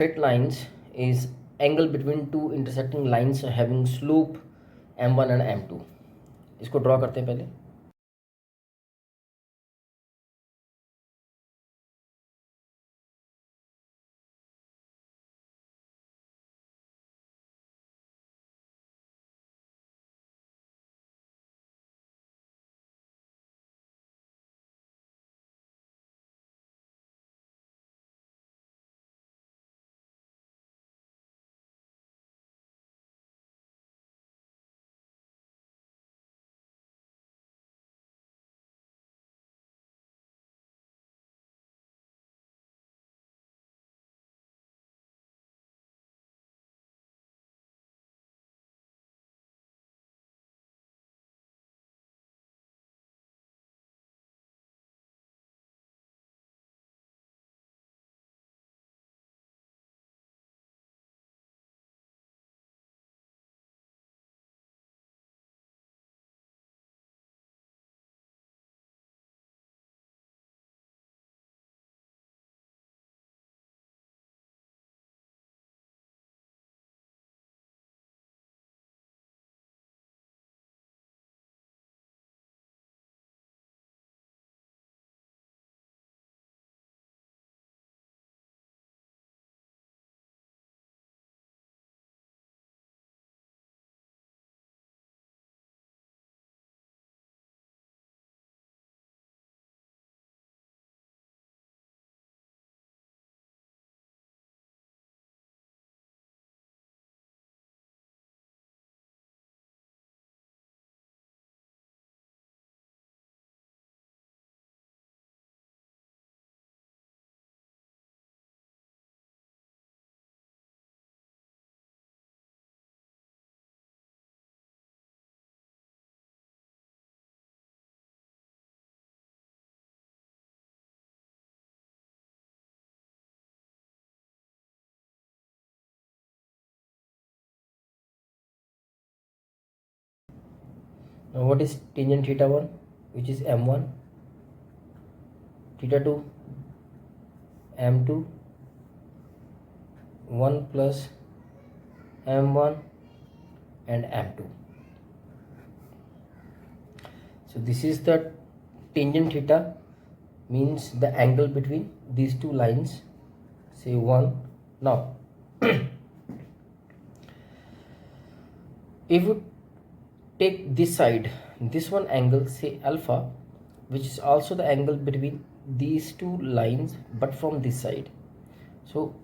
Straight lines is angle between two intersecting lines having slope m1 and m2. इसको draw करते हैं पहले. Now what is tangent theta 1, which is m1, theta 2 m2, 1 plus m1 and m2. So this is the tangent theta, means the angle between these two lines, say 1. Now if you take this side, this one angle, say alpha, which is also the angle between these two lines but from this side. So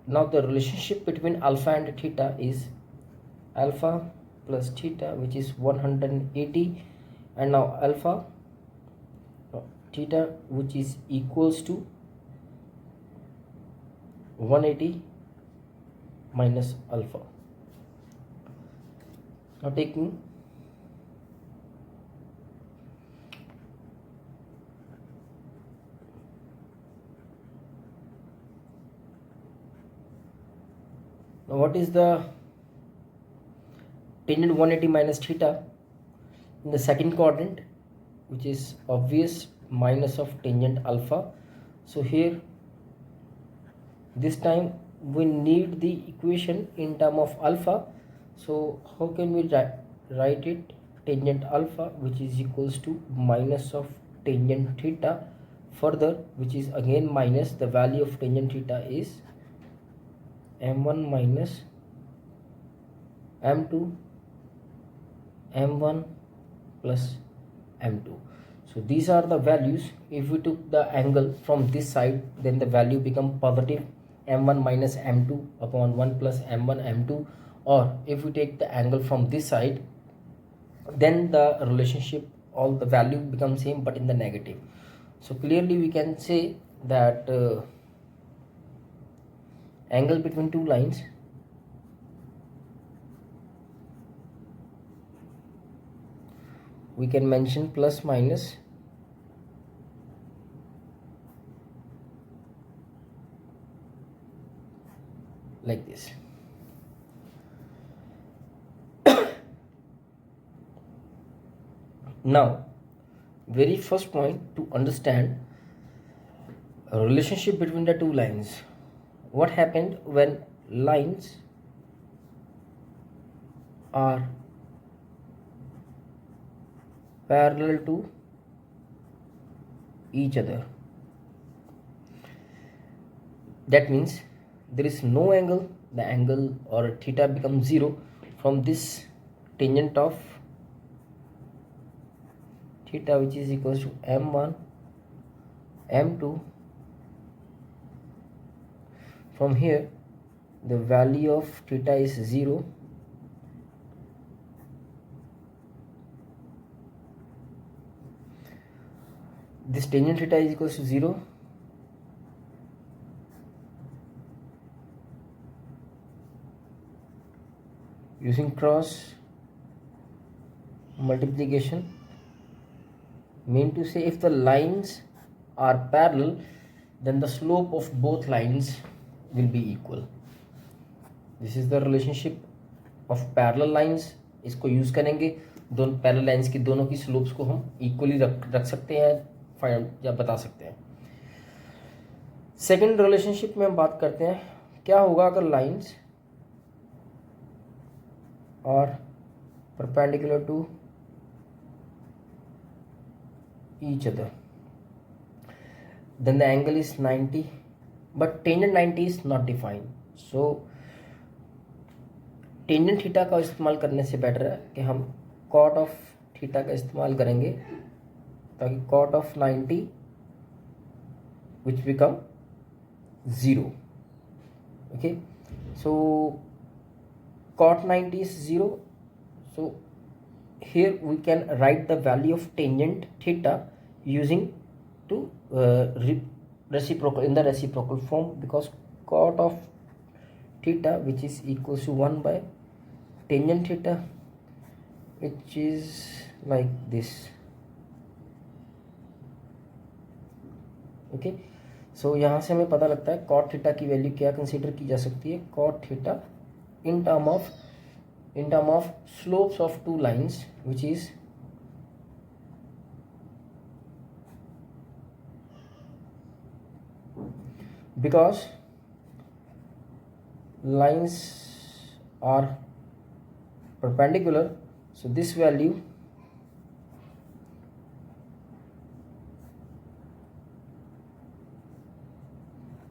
now the relationship between alpha and theta is alpha plus theta, which is 180, and now alpha theta, which is equals to 180 minus alpha. Now taking now what is the tangent 180 minus theta in the second quadrant, which is obvious, minus of tangent alpha. So here this time we need the equation in term of alpha. So how can we write it? Tangent alpha, which is equals to minus of tangent theta, further, which is again minus the value of tangent theta is m1 minus m2, m1 plus m2. So these are the values. If we took the angle from this side, then the value become positive m1 minus m2 upon 1 plus m1 m2, or if we take the angle from this side, then the relationship, all the value becomes same but in the negative. So clearly we can say that angle between two lines we can mention plus minus like this. Now very first point to understand a relationship between the two lines, what happened when lines are parallel to each other. That means there is no angle, the angle or theta becomes 0 from this tangent of theta, which is equals to m1 m2. From here the value of theta is 0. This tangent theta is equals to 0. Using cross multiplication, mean to say if the lines are parallel, then the slope of both lines will be equal. This is the relationship of parallel lines. इसको use करेंगे, दोनों parallel lines की दोनों की slopes को हम equally रख सकते हैं, फाइंड या बता सकते हैं. सेकेंड रिलेशनशिप में हम बात करते हैं क्या होगा अगर lines are perpendicular to each other, then the angle is 90, but tangent 90 is not defined. So tangent theta का इस्तेमाल करने से बेटर है कि हम cot of थीटा का इस्तेमाल करेंगे ताकि cot of 90 which become 0. Okay, so cot 90 is 0, so here we can write the value of tangent theta using to reciprocal in the reciprocal form, because cot of theta which is equals to 1 by tangent theta, which is like this. Okay, so यहाँ से हमें पता लगता है cot theta की value क्या consider की जा सकती है. cot theta in term of slopes of two lines, which is because lines are perpendicular, so this value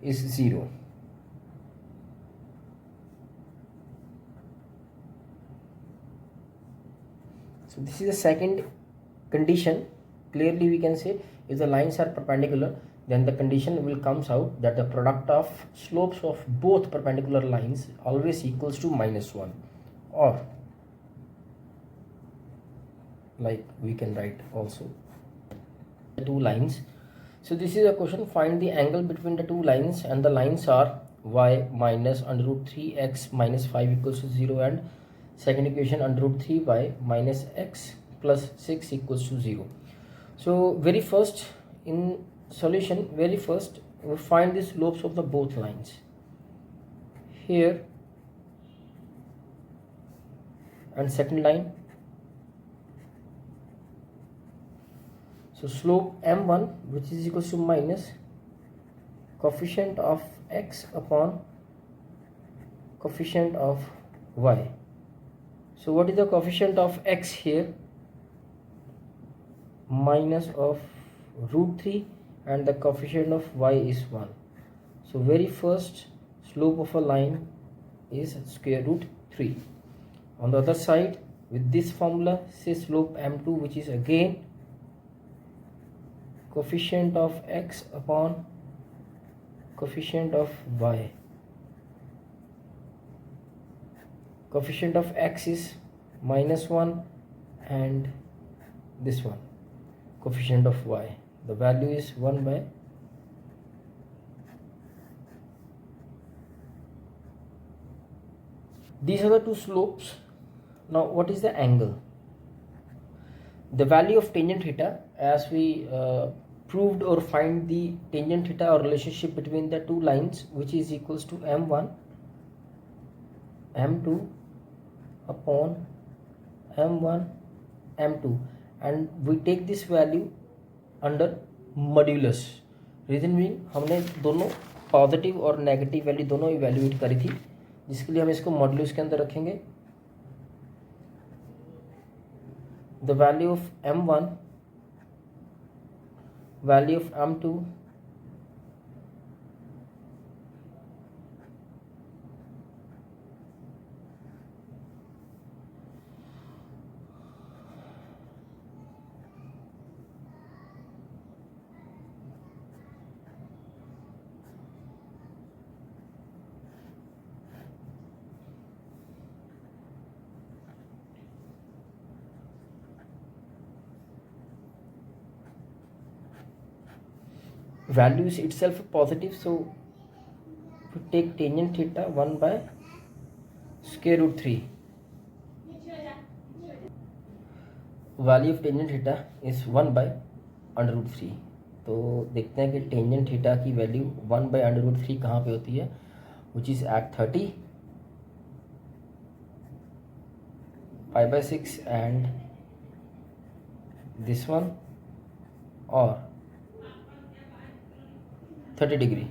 is 0. So this is the second condition. Clearly we can say if the lines are perpendicular, then the condition will comes out that the product of slopes of both perpendicular lines always equals to -1, or like we can write also two lines. So this is a question, find the angle between the two lines, and the lines are y minus under root 3x minus 5 equals to 0, and second equation under root 3y minus x plus 6 equals to 0. So very first in solution, very first we find the slopes of the both lines. Here and second line, so slope m1 which is equals to minus coefficient of x upon coefficient of y. So what is the coefficient of x here? Minus of root 3, and the coefficient of y is 1. So very first slope of a line is square root 3. On the other side, with this formula, say slope m2 which is again coefficient of x upon coefficient of y. Coefficient of x is -1, and this one coefficient of y, the value is 1 by these are the two slopes. Now what is the angle? The value of tangent theta, as we proved or find the tangent theta or relationship between the two lines, which is equals to m1 m2 upon m1 m2, and we take this value under modulus. Reason being हमने दोनों positive और negative value दोनों evaluate करी थी, जिसके लिए हम इसको मॉड्यूलस के अंदर रखेंगे। The value of m1, value of m2, value is itself positive, so we take tangent theta 1 by square root 3. Value of tangent theta is 1 by under root 3। तो देखते हैं कि टेंजेंट थीटा की वैल्यू 1 by अंडर रूट 3 कहाँ पे होती है, which is at 30, π/6 and this one, और 30 डिग्री।